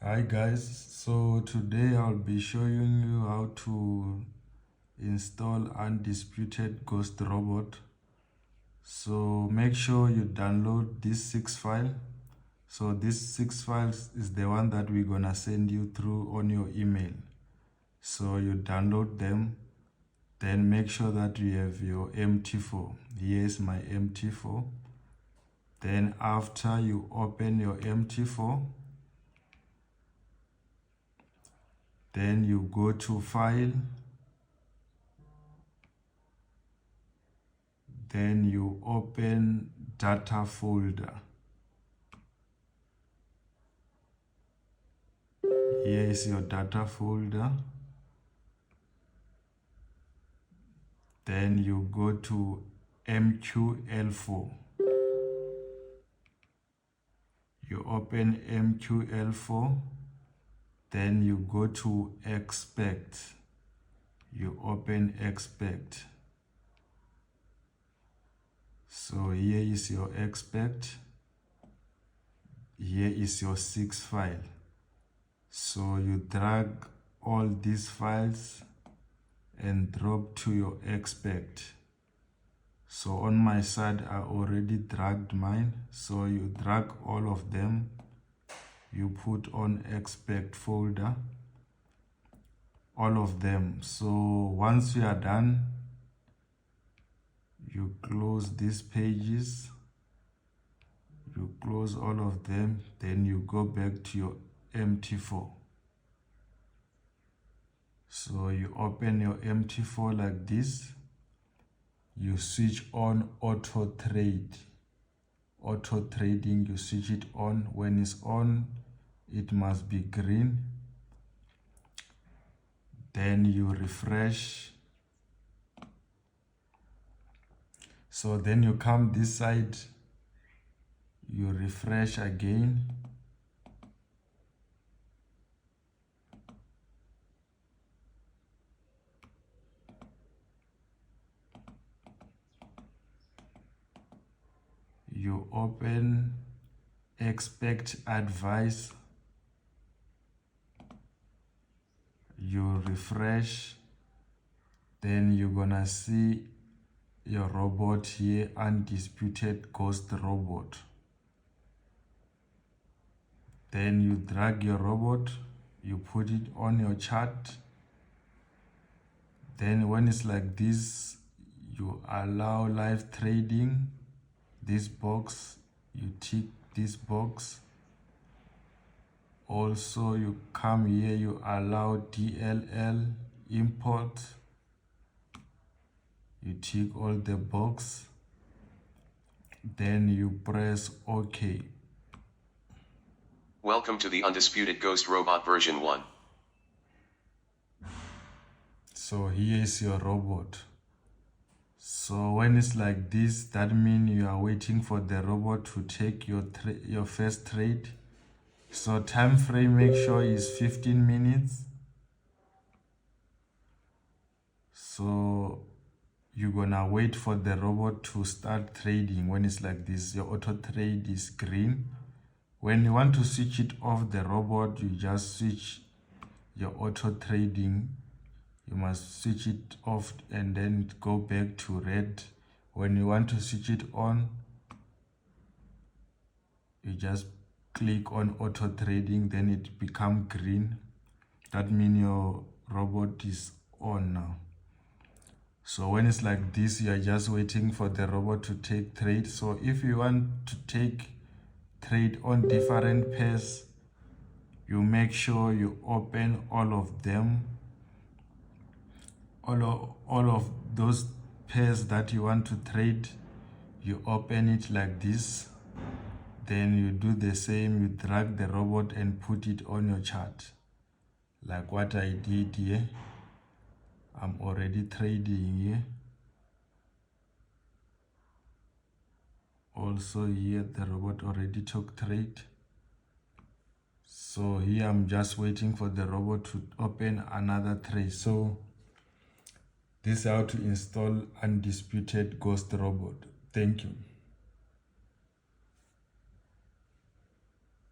Hi guys, so today I'll be showing you how to install Undisputed Ghost Robot. So make sure you download this 6 file. So this 6 files is the one that we're gonna send you through on your email. So you download them, then make sure that you have your MT4. Here's my MT4. Then after you open your MT4, then you go to File, then you open Data folder. Here is your data folder. Then you go to MQL4. You open MQL4. Then you go to Expect. You open Expect. So here is your Expect. Here is your 6 file. So you drag all these files and drop to your Expect. So on my side, I already dragged mine. So you drag all of them. You put on Expect folder, all of them. So once you are done, you close these pages. You close all of them. Then you go back to your MT4. So you open your MT4 like this. You switch on auto trade. Auto trading, you switch it on. When it's on, it must be green. Then you refresh. So then you come this side, you refresh again. You open Expect Advice. You refresh. Then you're gonna see your robot here, Undisputed Ghost Robot. Then you drag your robot, you put it on your chart. Then when it's like this, you allow live trading. This box, you tick this box. Also, you come here, you allow DLL import. You tick all the box. Then you press OK. Welcome to the Undisputed Ghost Robot version 1. So here is your robot. So when it's like this, that means you are waiting for the robot to take your first trade. So time frame, make sure is 15 minutes. So you're gonna wait for the robot to start trading. When it's like this, your auto trade is green. When you want to switch it off the robot, you just switch your auto trading. You must switch it off and then go back to red. When you want to switch it on, you just click on auto trading, then it become green. That means your robot is on now. So when it's like this, you are just waiting for the robot to take trade. So if you want to take trade on different pairs, you make sure you open all of them. All of those pairs that you want to trade, you open it like this. Then you do the same, you drag the robot and put it on your chart. Like what I did here. I'm already trading here. Also here, the robot already took trade. So here I'm just waiting for the robot to open another trade. So this is how to install Undisputed Ghost Robot. Thank you.